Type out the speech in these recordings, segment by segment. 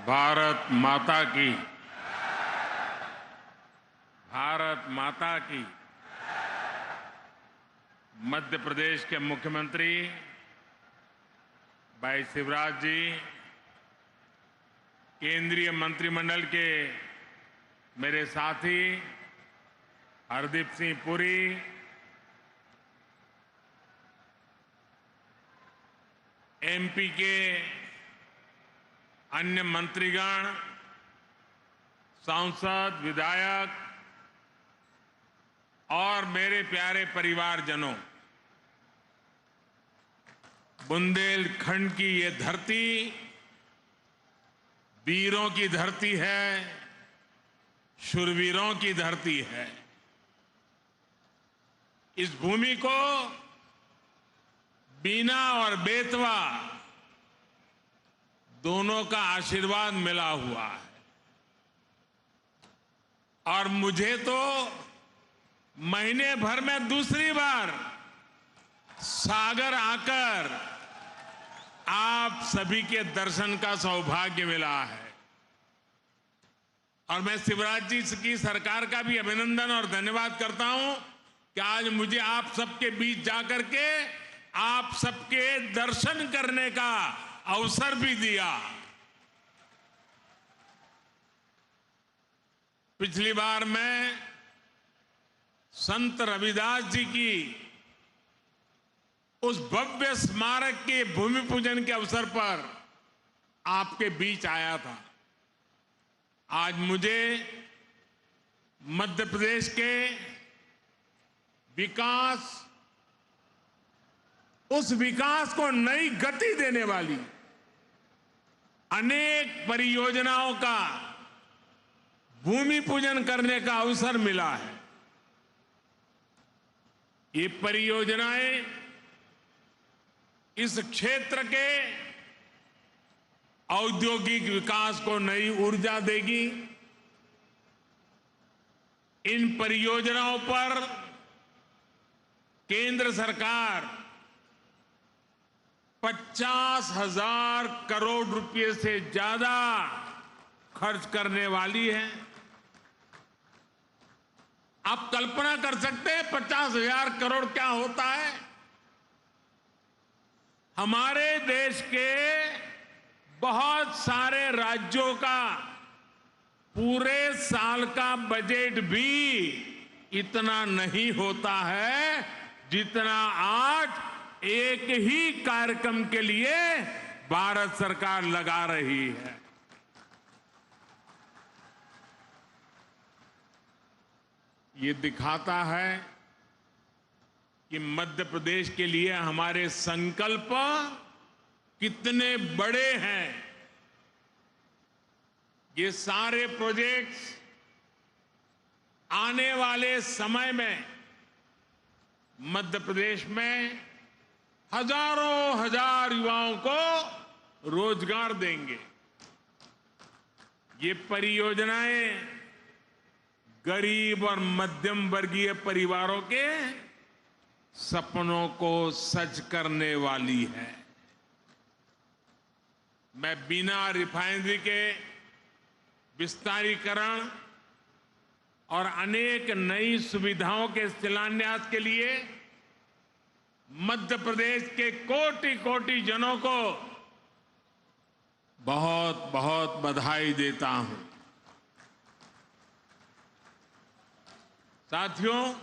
भारत माता की। भारत माता की। मध्य प्रदेश के मुख्यमंत्री भाई शिवराज जी, केंद्रीय मंत्रिमंडल के मेरे साथी हरदीप सिंह पुरी, एमपी के अन्य मंत्रीगण, सांसद, विधायक और मेरे प्यारे परिवारजनों, बुंदेलखंड की ये धरती वीरों की धरती है, शूरवीरों की धरती है। इस भूमि को बीना और बेतवा दोनों का आशीर्वाद मिला हुआ है और मुझे तो महीने भर में दूसरी बार सागर आकर आप सभी के दर्शन का सौभाग्य मिला है। और मैं शिवराज जी की सरकार का भी अभिनंदन और धन्यवाद करता हूं कि आज मुझे आप सबके बीच जाकर के आप सबके दर्शन करने का अवसर भी दिया। पिछली बार मैं संत रविदास जी की उस भव्य स्मारक के भूमि पूजन के अवसर पर आपके बीच आया था। आज मुझे मध्य प्रदेश के विकास, उस विकास को नई गति देने वाली अनेक परियोजनाओं का भूमि पूजन करने का अवसर मिला है। ये परियोजनाएं इस क्षेत्र के औद्योगिक विकास को नई ऊर्जा देगी। इन परियोजनाओं पर केंद्र सरकार 50,000 करोड़ रुपए से ज्यादा खर्च करने वाली है। आप कल्पना कर सकते हैं 50,000 करोड़ क्या होता है? हमारे देश के बहुत सारे राज्यों का पूरे साल का बजट भी इतना नहीं होता है जितना आज एक ही कार्यक्रम के लिए भारत सरकार लगा रही है। ये दिखाता है कि मध्य प्रदेश के लिए हमारे संकल्प कितने बड़े हैं। ये सारे प्रोजेक्ट्स आने वाले समय में मध्य प्रदेश में हजारों हजार युवाओं को रोजगार देंगे। ये परियोजनाएं गरीब और मध्यम वर्गीय परिवारों के सपनों को सच करने वाली है। मैं बिना रिफाइनरी के विस्तारीकरण और अनेक नई सुविधाओं के शिलान्यास के लिए मध्य प्रदेश के कोटि कोटि जनों को बहुत बहुत बधाई देता हूं। साथियों,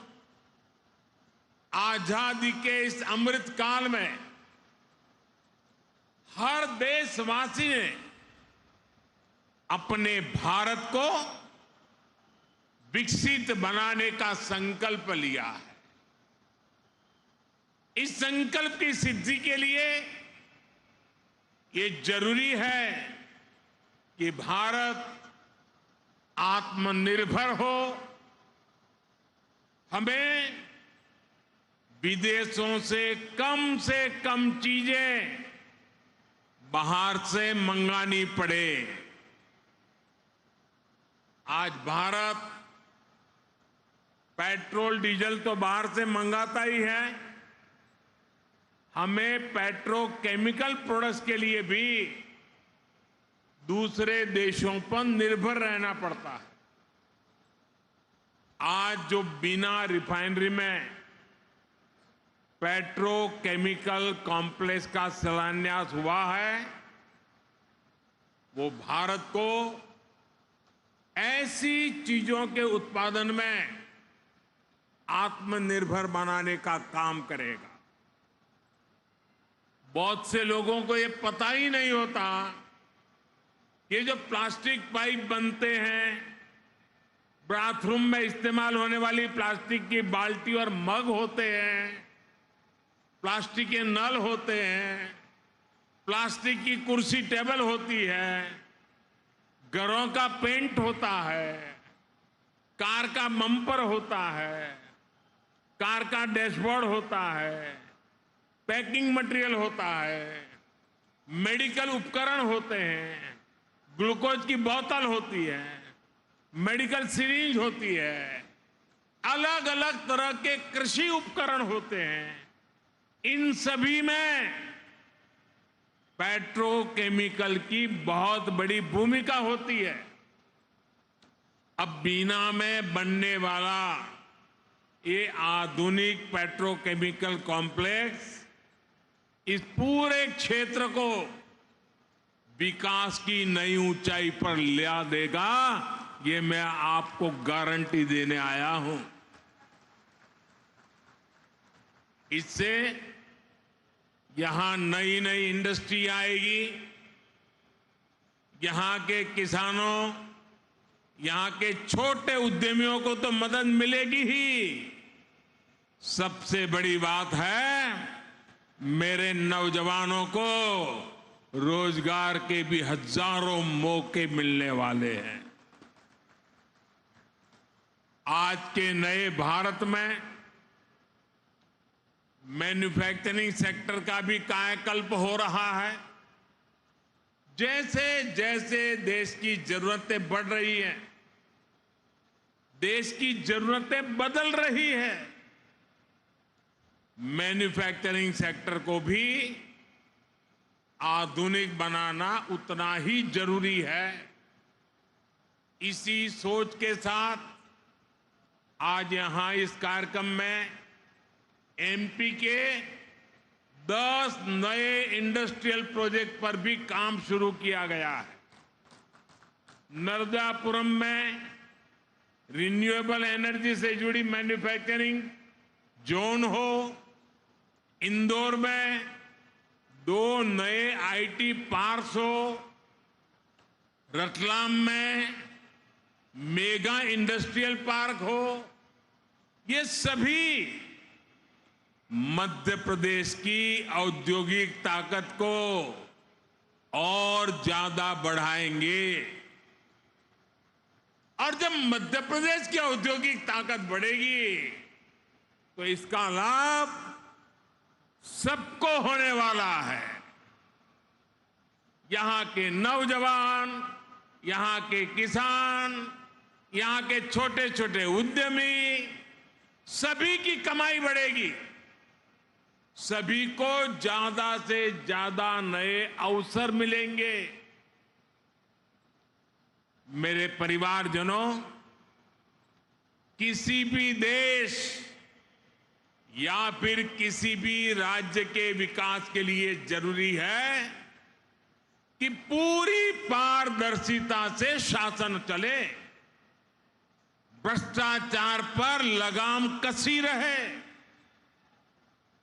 आजादी के इस अमृत काल में हर देशवासी ने अपने भारत को विकसित बनाने का संकल्प लिया है। इस संकल्प की सिद्धि के लिए ये जरूरी है कि भारत आत्मनिर्भर हो। हमें विदेशों से कम चीजें बाहर से मंगानी पड़े। आज भारत पेट्रोल डीजल तो बाहर से मंगाता ही है, हमें पेट्रोकेमिकल प्रोडक्ट्स के लिए भी दूसरे देशों पर निर्भर रहना पड़ता है। आज जो बिना रिफाइनरी में पेट्रोकेमिकल कॉम्प्लेक्स का शिलान्यास हुआ है, वो भारत को ऐसी चीजों के उत्पादन में आत्मनिर्भर बनाने का काम करेगा। बहुत से लोगों को ये पता ही नहीं होता कि जो प्लास्टिक पाइप बनते हैं, बाथरूम में इस्तेमाल होने वाली प्लास्टिक की बाल्टी और मग होते हैं, प्लास्टिक के नल होते हैं, प्लास्टिक की कुर्सी टेबल होती है, घरों का पेंट होता है, कार का बम्पर होता है, कार का डैशबोर्ड होता है, पैकिंग मटेरियल होता है, मेडिकल उपकरण होते हैं, ग्लूकोज की बोतल होती है, मेडिकल सिरिंज होती है, अलग अलग तरह के कृषि उपकरण होते हैं। इन सभी में पेट्रोकेमिकल की बहुत बड़ी भूमिका होती है। अब बीना में बनने वाला ये आधुनिक पेट्रोकेमिकल कॉम्प्लेक्स इस पूरे क्षेत्र को विकास की नई ऊंचाई पर ला देगा, ये मैं आपको गारंटी देने आया हूं। इससे यहां नई नई इंडस्ट्री आएगी, यहां के किसानों, यहां के छोटे उद्यमियों को तो मदद मिलेगी ही। सबसे बड़ी बात है, मेरे नौजवानों को रोजगार के भी हजारों मौके मिलने वाले हैं। आज के नए भारत में मैन्युफैक्चरिंग सेक्टर का भी कायाकल्प हो रहा है। जैसे जैसे देश की जरूरतें बढ़ रही हैं, देश की जरूरतें बदल रही है, मैन्युफैक्चरिंग सेक्टर को भी आधुनिक बनाना उतना ही जरूरी है। इसी सोच के साथ आज यहां इस कार्यक्रम में एमपी के 10 नए इंडस्ट्रियल प्रोजेक्ट पर भी काम शुरू किया गया है। नर्मदापुरम में रिन्यूएबल एनर्जी से जुड़ी मैन्युफैक्चरिंग जोन हो, इंदौर में 2 नए आईटी पार्क्स हो, रतलाम में मेगा इंडस्ट्रियल पार्क हो, ये सभी मध्य प्रदेश की औद्योगिक ताकत को और ज्यादा बढ़ाएंगे। और जब मध्य प्रदेश की औद्योगिक ताकत बढ़ेगी तो इसका लाभ सबको होने वाला है। यहां के नौजवान, यहां के किसान, यहां के छोटे छोटे उद्यमी, सभी की कमाई बढ़ेगी। सभी को ज्यादा से ज्यादा नए अवसर मिलेंगे। मेरे परिवारजनों, किसी भी देश या फिर किसी भी राज्य के विकास के लिए जरूरी है कि पूरी पारदर्शिता से शासन चले, भ्रष्टाचार पर लगाम कसी रहे।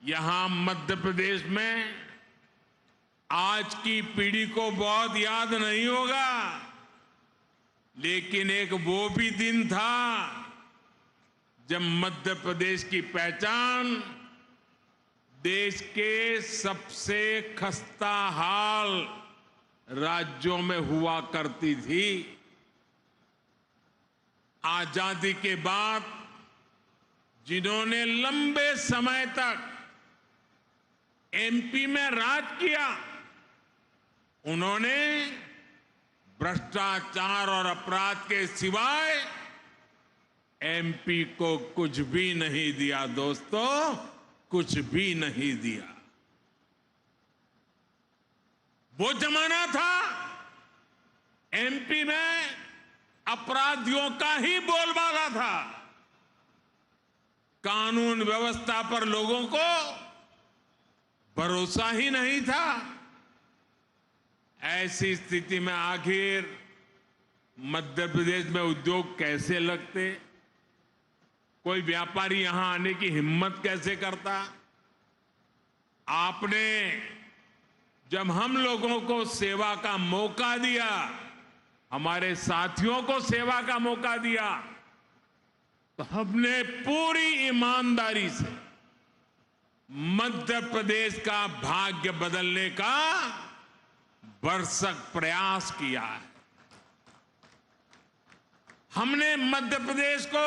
यहां मध्य प्रदेश में आज की पीढ़ी को बहुत याद नहीं होगा, लेकिन एक वो भी दिन था जब मध्य प्रदेश की पहचान देश के सबसे खस्ता हाल राज्यों में हुआ करती थी। आजादी के बाद जिन्होंने लंबे समय तक एमपी में राज किया, उन्होंने भ्रष्टाचार और अपराध के सिवाय एमपी को कुछ भी नहीं दिया। दोस्तों, कुछ भी नहीं दिया। वो जमाना था एमपी में अपराधियों का ही बोलबाला था। कानून व्यवस्था पर लोगों को भरोसा ही नहीं था। ऐसी स्थिति में आखिर मध्य प्रदेश में उद्योग कैसे लगते? कोई व्यापारी यहां आने की हिम्मत कैसे करता? आपने जब हम लोगों को सेवा का मौका दिया, हमारे साथियों को सेवा का मौका दिया, तो हमने पूरी ईमानदारी से मध्य प्रदेश का भाग्य बदलने का भरसक प्रयास किया है। हमने मध्य प्रदेश को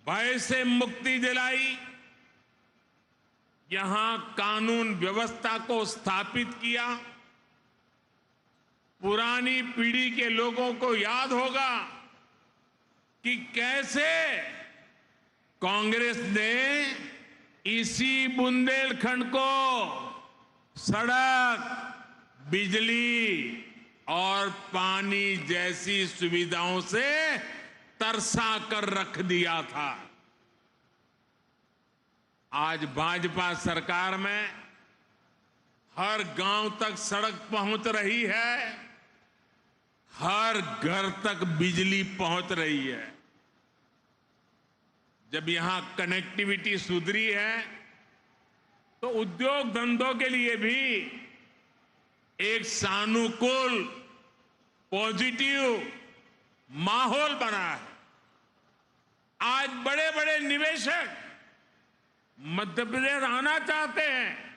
भय से मुक्ति दिलाई, यहां कानून व्यवस्था को स्थापित किया। पुरानी पीढ़ी के लोगों को याद होगा कि कैसे कांग्रेस ने इसी बुंदेलखंड को सड़क, बिजली और पानी जैसी सुविधाओं से तरसा कर रख दिया था। आज भाजपा सरकार में हर गांव तक सड़क पहुंच रही है, हर घर तक बिजली पहुंच रही है। जब यहां कनेक्टिविटी सुधरी है तो उद्योग धंधों के लिए भी एक सानुकूल, पॉजिटिव माहौल बना है। आज बड़े बड़े निवेशक मध्य प्रदेश आना चाहते हैं,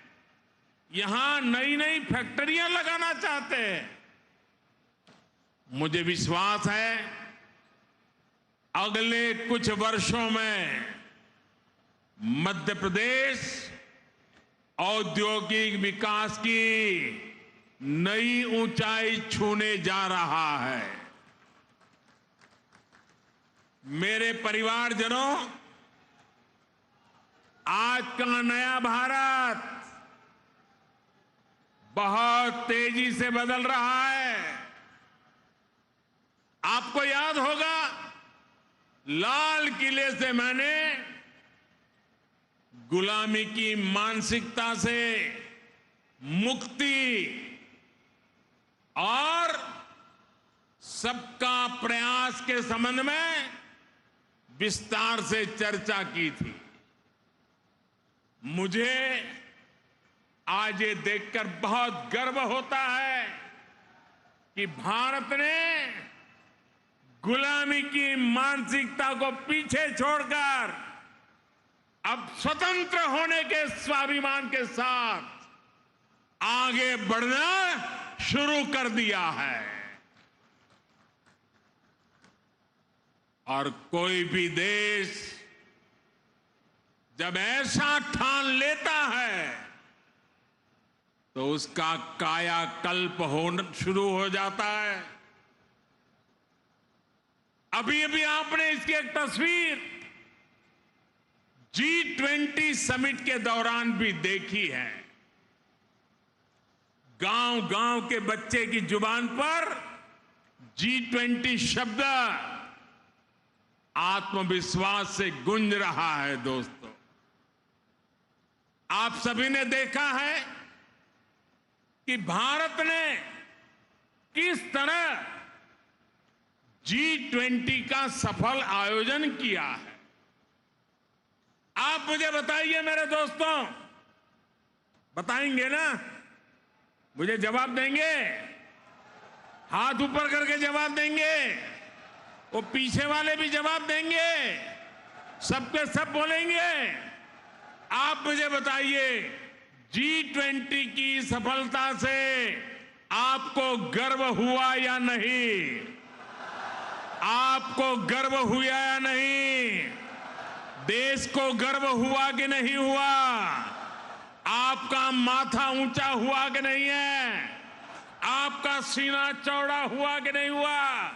यहां नई नई फैक्ट्रियां लगाना चाहते हैं। मुझे विश्वास है अगले कुछ वर्षों में मध्य प्रदेश औद्योगिक विकास की नई ऊंचाई छूने जा रहा है। मेरे परिवारजनों, आज का नया भारत बहुत तेजी से बदल रहा है। आपको याद होगा, लाल किले से मैंने गुलामी की मानसिकता से मुक्ति और सबका प्रयास के संबंध में विस्तार से चर्चा की थी। मुझे आज ये देखकर बहुत गर्व होता है कि भारत ने गुलामी की मानसिकता को पीछे छोड़कर अब स्वतंत्र होने के स्वाभिमान के साथ आगे बढ़ना शुरू कर दिया है। और कोई भी देश जब ऐसा ठान लेता है तो उसका कायाकल्प होना शुरू हो जाता है। अभी अभी आपने इसकी एक तस्वीर G20 समिट के दौरान भी देखी है। गांव गांव के बच्चे की जुबान पर G20 शब्द आत्मविश्वास से गूंज रहा है। दोस्तों, आप सभी ने देखा है कि भारत ने किस तरह G20 का सफल आयोजन किया है। आप मुझे बताइए मेरे दोस्तों, बताएंगे ना? मुझे जवाब देंगे? हाथ ऊपर करके जवाब देंगे? वो पीछे वाले भी जवाब देंगे? सबके सब बोलेंगे? आप मुझे बताइए, G20 की सफलता से आपको गर्व हुआ या नहीं? आपको गर्व हुआ या नहीं? देश को गर्व हुआ कि नहीं हुआ? आपका माथा ऊंचा हुआ कि नहीं है? आपका सीना चौड़ा हुआ कि नहीं हुआ?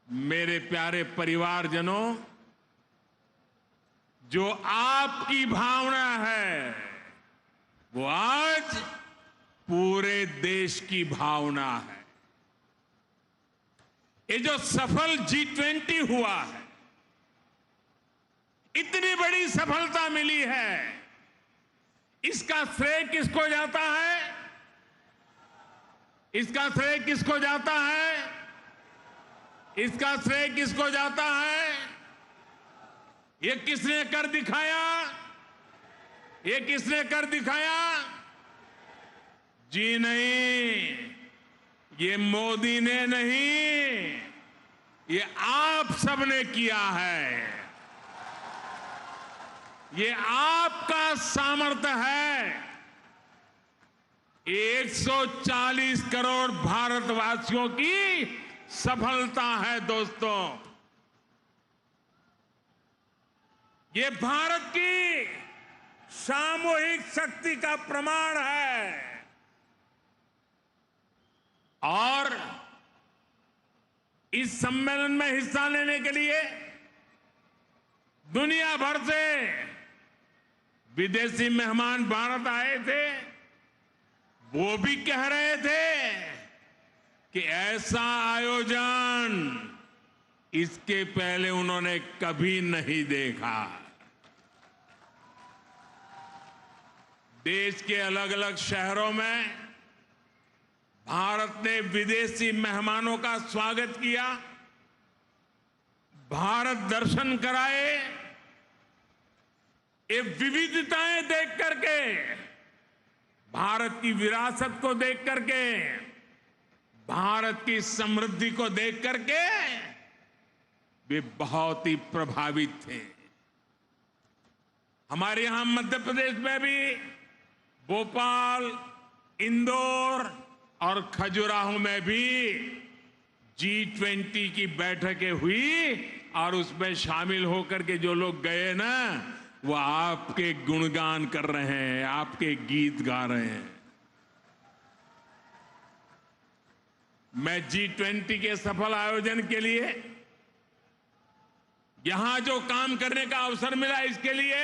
मेरे प्यारे परिवारजनों, जो आपकी भावना है वो आज पूरे देश की भावना है। ये जो सफल G20 हुआ है, इतनी बड़ी सफलता मिली है, इसका श्रेय किसको जाता है? इसका श्रेय किसको जाता है? इसका श्रेय किसको जाता है? ये किसने कर दिखाया? ये किसने कर दिखाया? जी नहीं, ये मोदी ने नहीं, ये आप सबने किया है। ये आपका सामर्थ्य है। 140 करोड़ भारतवासियों की सफलता है दोस्तों। ये भारत की सामूहिक शक्ति का प्रमाण है। और इस सम्मेलन में हिस्सा लेने के लिए दुनिया भर से विदेशी मेहमान भारत आए थे। वो भी कह रहे थे कि ऐसा आयोजन इसके पहले उन्होंने कभी नहीं देखा। देश के अलग अलग शहरों में भारत ने विदेशी मेहमानों का स्वागत किया, भारत दर्शन कराए। ये विविधताएं देख करके, भारत की विरासत को देख करके, भारत की समृद्धि को देख करके वे बहुत ही प्रभावित थे। हमारे यहां मध्य प्रदेश में भी भोपाल, इंदौर और खजुराहो में भी G20 की बैठकें हुई और उसमें शामिल होकर के जो लोग गए ना, वो आपके गुणगान कर रहे हैं, आपके गीत गा रहे हैं। मैं G20 के सफल आयोजन के लिए, यहां जो काम करने का अवसर मिला, इसके लिए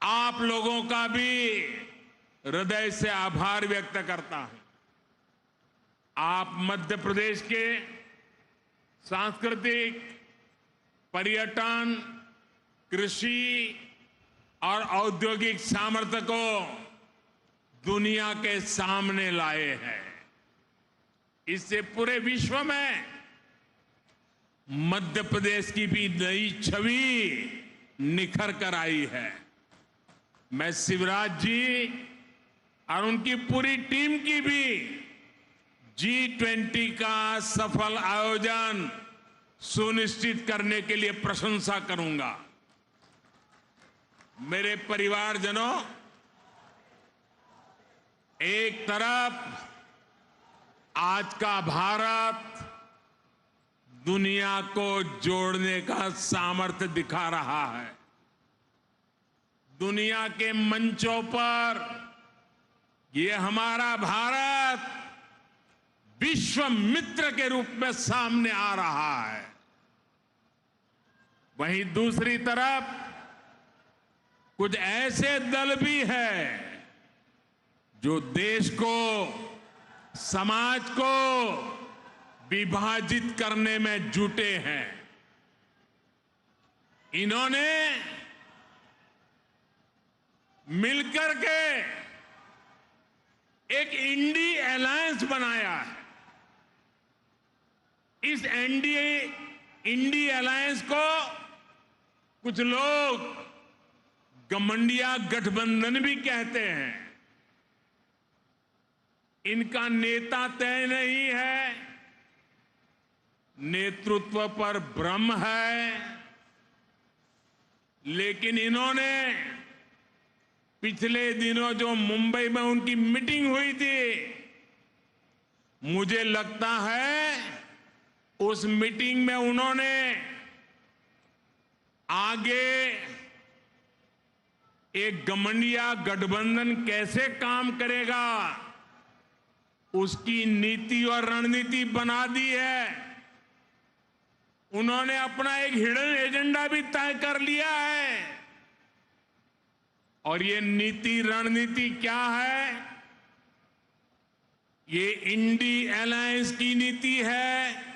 आप लोगों का भी हृदय से आभार व्यक्त करता हूं। आप मध्य प्रदेश के सांस्कृतिक, पर्यटन, कृषि और औद्योगिक सामर्थ्य को दुनिया के सामने लाए हैं। इससे पूरे विश्व में मध्य प्रदेश की भी नई छवि निखर कर आई है। मैं शिवराज जी और उनकी पूरी टीम की भी G20 का सफल आयोजन सुनिश्चित करने के लिए प्रशंसा करूंगा। मेरे परिवारजनों, एक तरफ आज का भारत दुनिया को जोड़ने का सामर्थ्य दिखा रहा है। दुनिया के मंचों पर ये हमारा भारत विश्व मित्र के रूप में सामने आ रहा है। वहीं दूसरी तरफ कुछ ऐसे दल भी हैं जो देश को, समाज को विभाजित करने में जुटे हैं। इन्होंने मिलकर के एक इंडी अलायंस बनाया है। इस इंडी अलायंस को कुछ लोग गठबंधन गठबंधन भी कहते हैं। इनका नेता तय नहीं है, नेतृत्व पर भ्रम है, लेकिन इन्होंने पिछले दिनों जो मुंबई में उनकी मीटिंग हुई थी, मुझे लगता है उस मीटिंग में उन्होंने आगे एक गठबंधन कैसे काम करेगा उसकी नीति और रणनीति बना दी है। उन्होंने अपना एक हिडन एजेंडा भी तय कर लिया है। और ये नीति रणनीति क्या है, ये इंडी अलायंस की नीति है,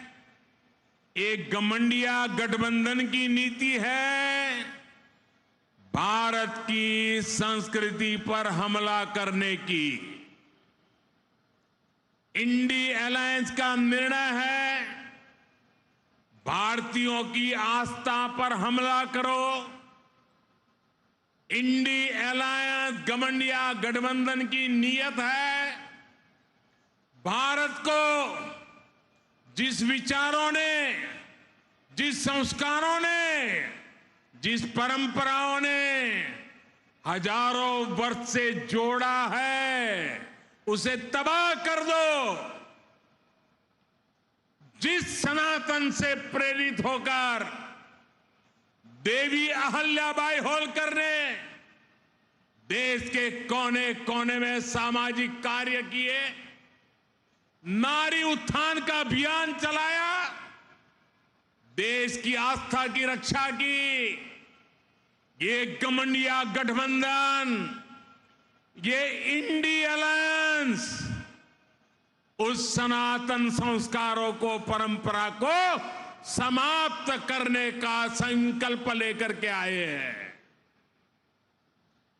एक गठबंधिया गठबंधन की नीति है, भारत की संस्कृति पर हमला करने की। इंडी अलायंस का निर्णय है, भारतीयों की आस्था पर हमला करो। इंडी अलायंस गठबंधिया गठबंधन की नीयत है, भारत को जिस विचारों ने, जिस संस्कारों ने, जिस परंपराओं ने हजारों वर्ष से जोड़ा है, उसे तबाह कर दो। जिस सनातन से प्रेरित होकर देवी अहल्याबाई होलकर ने देश के कोने कोने में सामाजिक कार्य किए, नारी उत्थान का अभियान चलाया, देश की आस्था की रक्षा की, ये गठबंधिया गठबंधन, ये इंडी अलायंस उस सनातन संस्कारों को, परंपरा को समाप्त करने का संकल्प लेकर के आए हैं।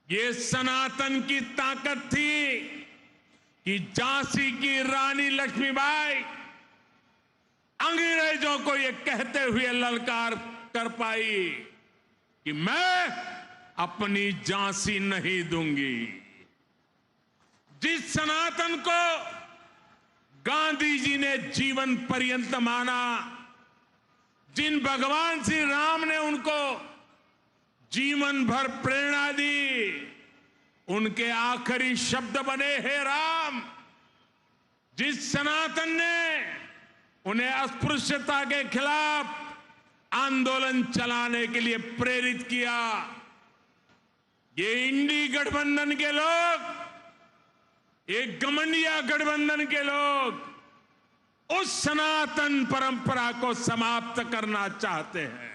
ये सनातन की ताकत थी कि झांसी की रानी लक्ष्मीबाई अंग्रेजों को ये कहते हुए ललकार कर पाई कि मैं अपनी झांसी नहीं दूंगी। जिस सनातन को गांधी जी ने जीवन पर्यंत माना, जिन भगवान श्री राम ने उनको जीवन भर प्रेरणा दी, उनके आखिरी शब्द बने हे राम। जिस सनातन ने उन्हें अस्पृश्यता के खिलाफ आंदोलन चलाने के लिए प्रेरित किया, ये इंडी गठबंधन के लोग, एक गठबंधिया गठबंधन के लोग उस सनातन परंपरा को समाप्त करना चाहते हैं।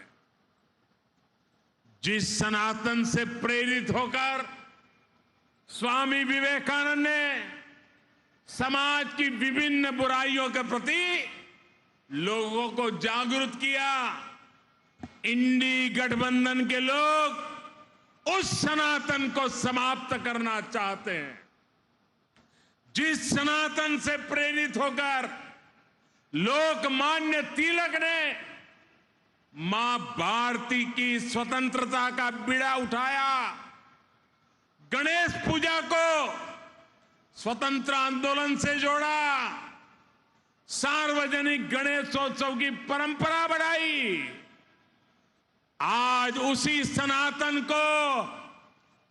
जिस सनातन से प्रेरित होकर स्वामी विवेकानंद ने समाज की विभिन्न बुराइयों के प्रति लोगों को जागरूक किया, इंडी गठबंधन के लोग उस सनातन को समाप्त करना चाहते हैं। जिस सनातन से प्रेरित होकर लोकमान्य तिलक ने मां भारती की स्वतंत्रता का बीड़ा उठाया, गणेश पूजा को स्वतंत्र आंदोलन से जोड़ा, सार्वजनिक गणेशोत्सव की परंपरा बढ़ाई, आज उसी सनातन को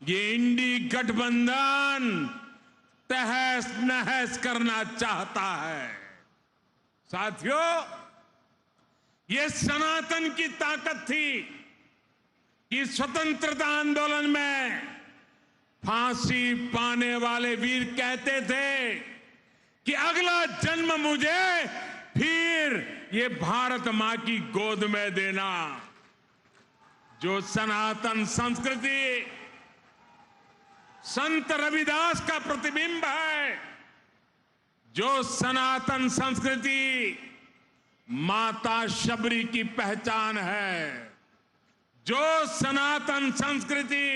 ये इंडी गठबंधन तहस नहस करना चाहता है। साथियों, ये सनातन की ताकत थी कि स्वतंत्रता आंदोलन में फांसी पाने वाले वीर कहते थे कि अगला जन्म मुझे फिर ये भारत मां की गोद में देना। जो सनातन संस्कृति संत रविदास का प्रतिबिंब है, जो सनातन संस्कृति माता शबरी की पहचान है, जो सनातन संस्कृति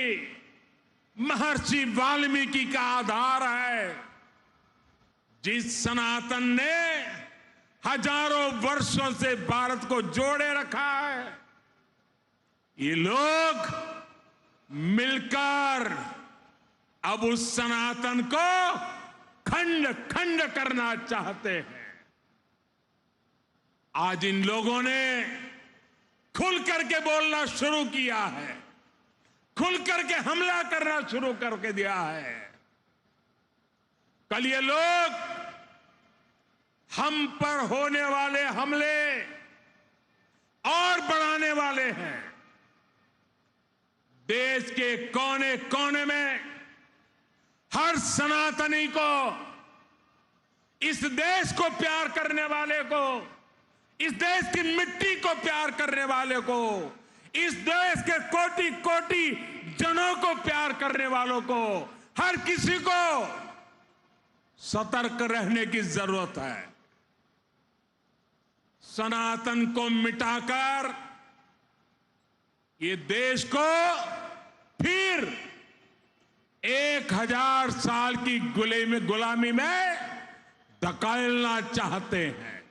महर्षि वाल्मीकि का आधार है, जिस सनातन ने हजारों वर्षों से भारत को जोड़े रखा है, ये लोग मिलकर अब उस सनातन को खंड खंड करना चाहते हैं। आज इन लोगों ने खुल करके बोलना शुरू किया है, खुल करके हमला करना शुरू करके दिया है। कल ये लोग हम पर होने वाले हमले और बढ़ाने वाले हैं। देश के कोने कोने में हर सनातनी को, इस देश को प्यार करने वाले को, इस देश की मिट्टी को प्यार करने वाले को, इस देश के कोटि कोटि जनों को प्यार करने वालों को, हर किसी को सतर्क रहने की जरूरत है। सनातन को मिटाकर ये देश को फिर 1000 साल की गुलामी में धकेलना चाहते हैं।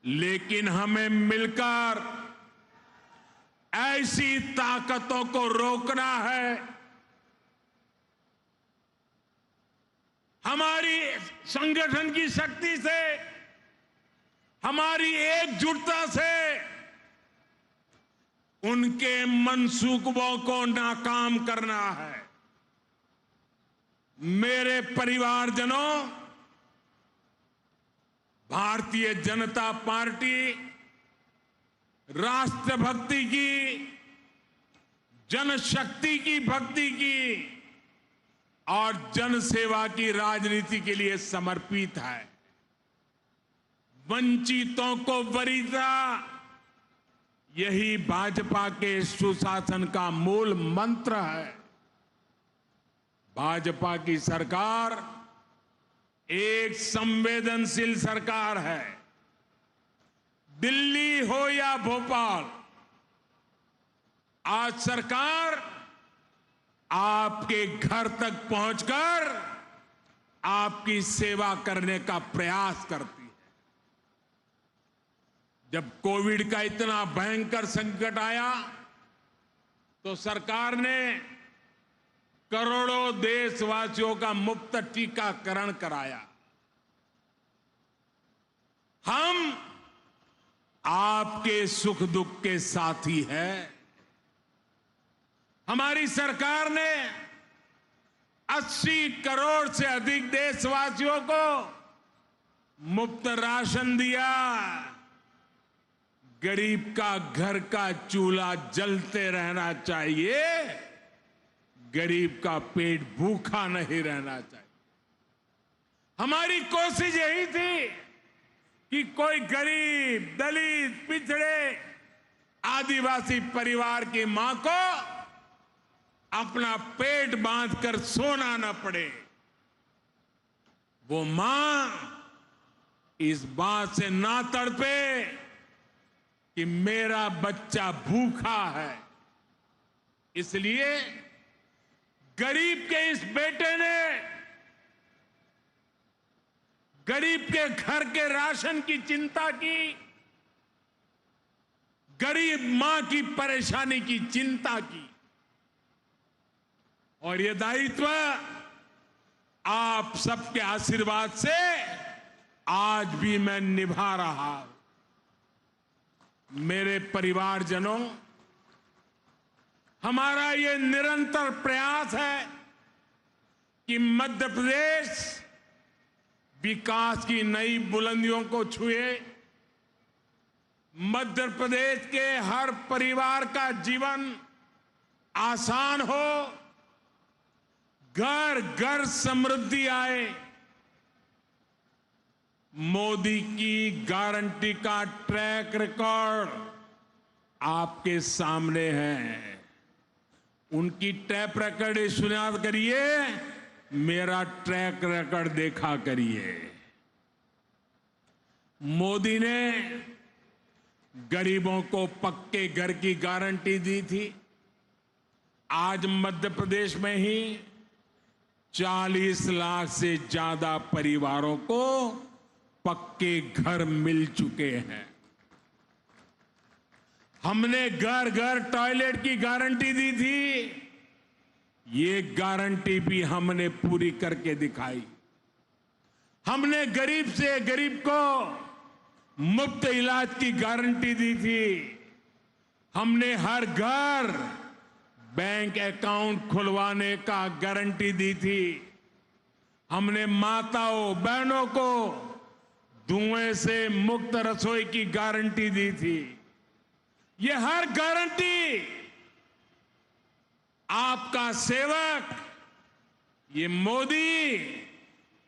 लेकिन हमें मिलकर ऐसी ताकतों को रोकना है। हमारी संगठन की शक्ति से, हमारी एकजुटता से उनके मंसूबों को नाकाम करना है। मेरे परिवारजनों, भारतीय जनता पार्टी राष्ट्रभक्ति की, जनशक्ति की भक्ति की और जनसेवा की राजनीति के लिए समर्पित है। वंचितों को वरीयता, यही भाजपा के सुशासन का मूल मंत्र है। भाजपा की सरकार एक संवेदनशील सरकार है। दिल्ली हो या भोपाल, आज सरकार आपके घर तक पहुंचकर आपकी सेवा करने का प्रयास करती है। जब कोविड का इतना भयंकर संकट आया तो सरकार ने करोड़ों देशवासियों का मुफ्त टीकाकरण कराया। हम आपके सुख दुख के साथी हैं। हमारी सरकार ने 80 करोड़ से अधिक देशवासियों को मुफ्त राशन दिया। गरीब का घर का चूल्हा जलते रहना चाहिए, गरीब का पेट भूखा नहीं रहना चाहिए। हमारी कोशिश यही थी कि कोई गरीब, दलित, पिछड़े, आदिवासी परिवार की मां को अपना पेट बांधकर सोना न पड़े। वो मां इस बात से ना तड़पे कि मेरा बच्चा भूखा है। इसलिए गरीब के इस बेटे ने गरीब के घर के राशन की चिंता की, गरीब मां की परेशानी की चिंता की, और ये दायित्व आप सबके आशीर्वाद से आज भी मैं निभा रहा हूं। मेरे परिवारजनों, हमारा ये निरंतर प्रयास है कि मध्य प्रदेश विकास की नई बुलंदियों को छुए। मध्य प्रदेश के हर परिवार का जीवन आसान हो, घर घर समृद्धि आए। मोदी की गारंटी का ट्रैक रिकॉर्ड आपके सामने है। उनकी ट्रैक रिकॉर्ड सुना करिए, मेरा ट्रैक रिकॉर्ड देखा करिए। मोदी ने गरीबों को पक्के घर की गारंटी दी थी। आज मध्य प्रदेश में ही 40 लाख से ज्यादा परिवारों को पक्के घर मिल चुके हैं। हमने घर घर टॉयलेट की गारंटी दी थी, ये गारंटी भी हमने पूरी करके दिखाई। हमने गरीब से गरीब को मुफ्त इलाज की गारंटी दी थी। हमने हर घर बैंक अकाउंट खुलवाने का गारंटी दी थी। हमने माताओं बहनों को धुएं से मुक्त रसोई की गारंटी दी थी। ये हर गारंटी आपका सेवक ये मोदी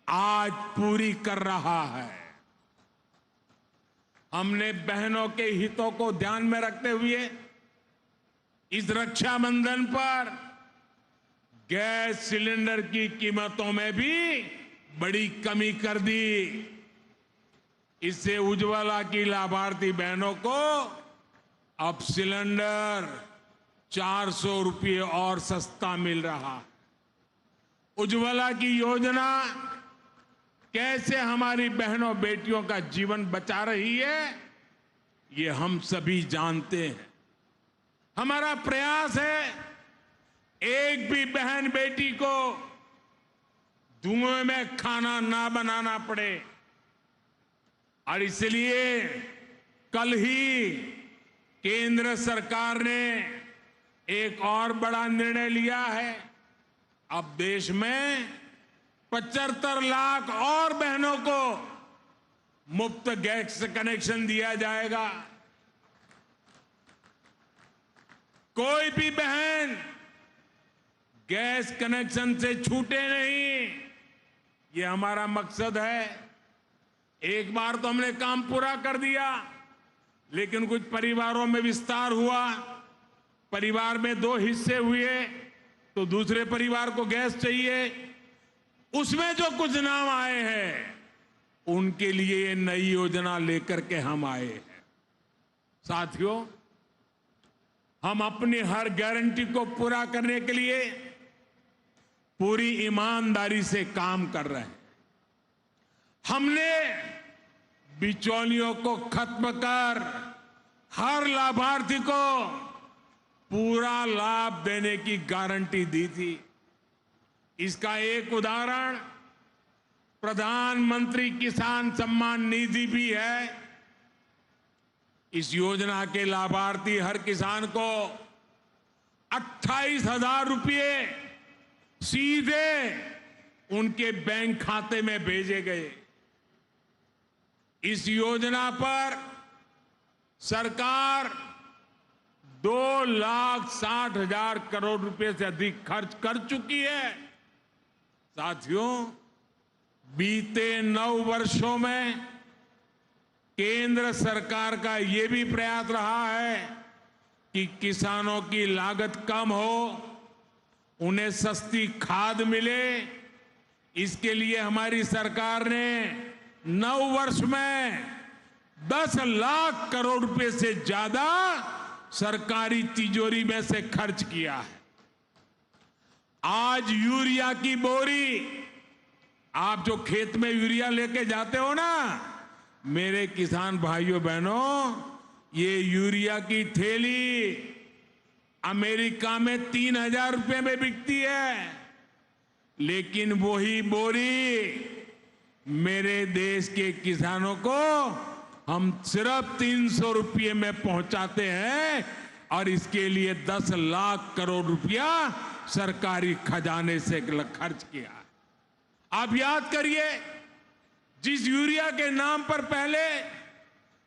आज पूरी कर रहा है। हमने बहनों के हितों को ध्यान में रखते हुए इस रक्षाबंधन पर गैस सिलेंडर की कीमतों में भी बड़ी कमी कर दी। इससे उज्ज्वला की लाभार्थी बहनों को अब सिलेंडर 400 रुपये और सस्ता मिल रहा है। उज्ज्वला की योजना कैसे हमारी बहनों बेटियों का जीवन बचा रही है, ये हम सभी जानते हैं। हमारा प्रयास है एक भी बहन बेटी को धुएं में खाना ना बनाना पड़े, और इसलिए कल ही केंद्र सरकार ने एक और बड़ा निर्णय लिया है। अब देश में 75 लाख और बहनों को मुफ्त गैस कनेक्शन दिया जाएगा। कोई भी बहन गैस कनेक्शन से छूटे नहीं, ये हमारा मकसद है। एक बार तो हमने काम पूरा कर दिया, लेकिन कुछ परिवारों में विस्तार हुआ। परिवार में 2 हिस्से हुए तो दूसरे परिवार को गैस चाहिए। उसमें जो कुछ नाम आए हैं उनके लिए ये नई योजना लेकर के हम आए हैं। साथियों, हम अपनी हर गारंटी को पूरा करने के लिए पूरी ईमानदारी से काम कर रहे हैं। हमने बिचौलियों को खत्म कर हर लाभार्थी को पूरा लाभ देने की गारंटी दी थी। इसका एक उदाहरण प्रधानमंत्री किसान सम्मान निधि भी है। इस योजना के लाभार्थी हर किसान को 28,000 रुपये सीधे उनके बैंक खाते में भेजे गए। इस योजना पर सरकार 2,60,000 करोड़ रुपए से अधिक खर्च कर चुकी है। साथियों, बीते 9 वर्षों में केंद्र सरकार का ये भी प्रयास रहा है कि किसानों की लागत कम हो, उन्हें सस्ती खाद मिले। इसके लिए हमारी सरकार ने 9 वर्ष में 10 लाख करोड़ रुपए से ज्यादा सरकारी तिजोरी में से खर्च किया है। आज यूरिया की बोरी, आप जो खेत में यूरिया लेके जाते हो ना, मेरे किसान भाइयों बहनों, ये यूरिया की थैली अमेरिका में 3,000 रुपए में बिकती है, लेकिन वही बोरी मेरे देश के किसानों को हम सिर्फ 300 रुपये में पहुंचाते हैं, और इसके लिए 10 लाख करोड़ रुपया सरकारी खजाने से खर्च किया। आप याद करिए, जिस यूरिया के नाम पर पहले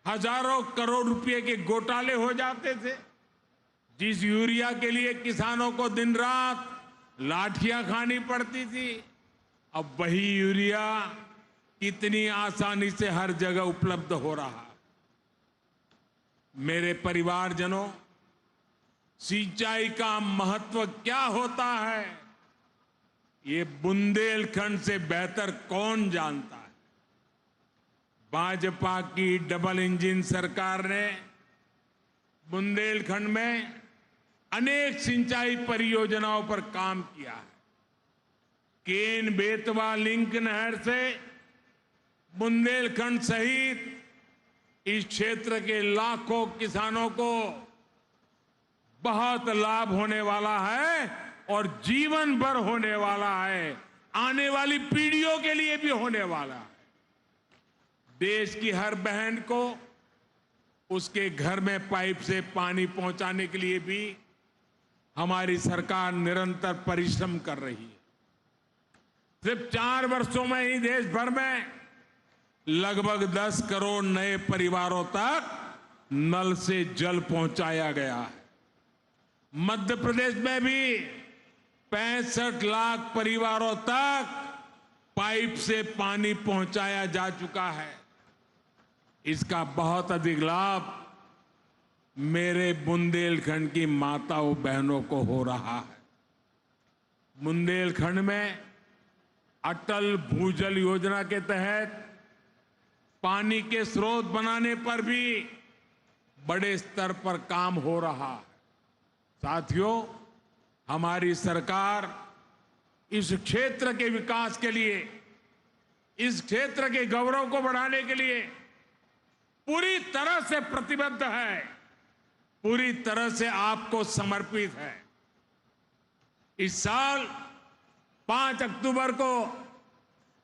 हजारों करोड़ रुपए के घोटाले हो जाते थे, जिस यूरिया के लिए किसानों को दिन रात लाठियां खानी पड़ती थी, अब वही यूरिया कितनी आसानी से हर जगह उपलब्ध हो रहा। मेरे परिवारजनों, सिंचाई का महत्व क्या होता है, ये बुंदेलखंड से बेहतर कौन जानता है। भाजपा की डबल इंजन सरकार ने बुंदेलखंड में अनेक सिंचाई परियोजनाओं पर काम किया है। केन बेतवा लिंक नहर से बुंदेलखंड सहित इस क्षेत्र के लाखों किसानों को बहुत लाभ होने वाला है, और जीवन भर होने वाला है, आने वाली पीढ़ियों के लिए भी होने वाला है। देश की हर बहन को उसके घर में पाइप से पानी पहुंचाने के लिए भी हमारी सरकार निरंतर परिश्रम कर रही है। सिर्फ 4 वर्षों में ही देश भर में लगभग 10 करोड़ नए परिवारों तक नल से जल पहुंचाया गया है। मध्य प्रदेश में भी 65 लाख परिवारों तक पाइप से पानी पहुंचाया जा चुका है। इसका बहुत अधिक लाभ मेरे बुंदेलखंड की माताओं बहनों को हो रहा है। बुंदेलखंड में अटल भूजल योजना के तहत पानी के स्रोत बनाने पर भी बड़े स्तर पर काम हो रहा है। साथियों, हमारी सरकार इस क्षेत्र के विकास के लिए, इस क्षेत्र के गौरव को बढ़ाने के लिए पूरी तरह से प्रतिबद्ध है, पूरी तरह से आपको समर्पित है। इस साल 5 अक्टूबर को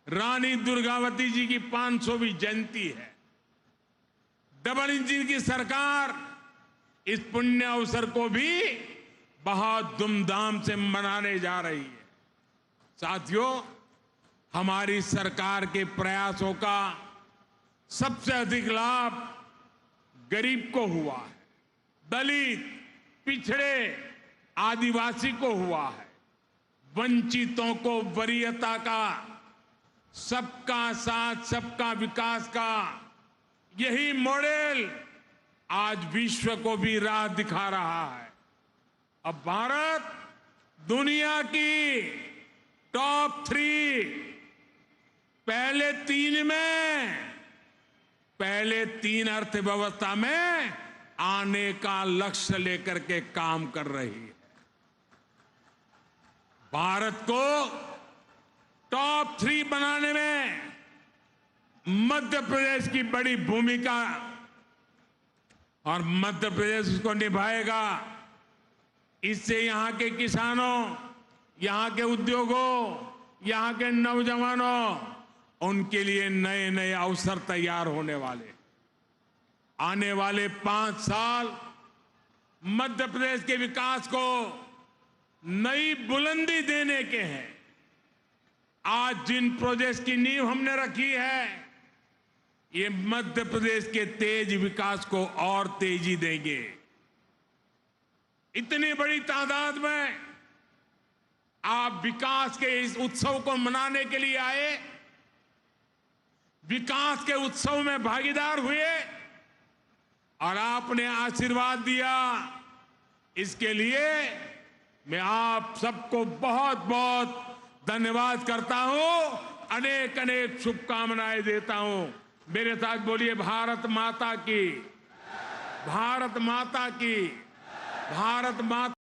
रानी दुर्गावती जी की 500वीं जयंती है। डबल इंजन की सरकार इस पुण्य अवसर को भी बहुत धूमधाम से मनाने जा रही है। साथियों, हमारी सरकार के प्रयासों का सबसे अधिक लाभ गरीब को हुआ है, दलित, पिछड़े, आदिवासी को हुआ है। वंचितों को वरीयता का, सबका साथ सबका विकास का यही मॉडल आज विश्व को भी राह दिखा रहा है। अब भारत दुनिया की टॉप 3 पहले तीन अर्थव्यवस्था में आने का लक्ष्य लेकर के काम कर रही है। भारत को टॉप 3 बनाने में मध्य प्रदेश की बड़ी भूमिका, और मध्य प्रदेश इसको निभाएगा। इससे यहां के किसानों, यहां के उद्योगों, यहां के नौजवानों, उनके लिए नए नए अवसर तैयार होने वाले। आने वाले 5 साल मध्य प्रदेश के विकास को नई बुलंदी देने के हैं। आज जिन प्रोजेक्ट्स की नींव हमने रखी है, ये मध्य प्रदेश के तेज विकास को और तेजी देंगे। इतनी बड़ी तादाद में आप विकास के इस उत्सव को मनाने के लिए आए, विकास के उत्सव में भागीदार हुए और आपने आशीर्वाद दिया। इसके लिए मैं आप सबको बहुत बहुत धन्यवाद करता हूं, अनेक अनेक शुभकामनाएं देता हूं। मेरे साथ बोलिए, भारत माता की, भारत माता की, भारत माता।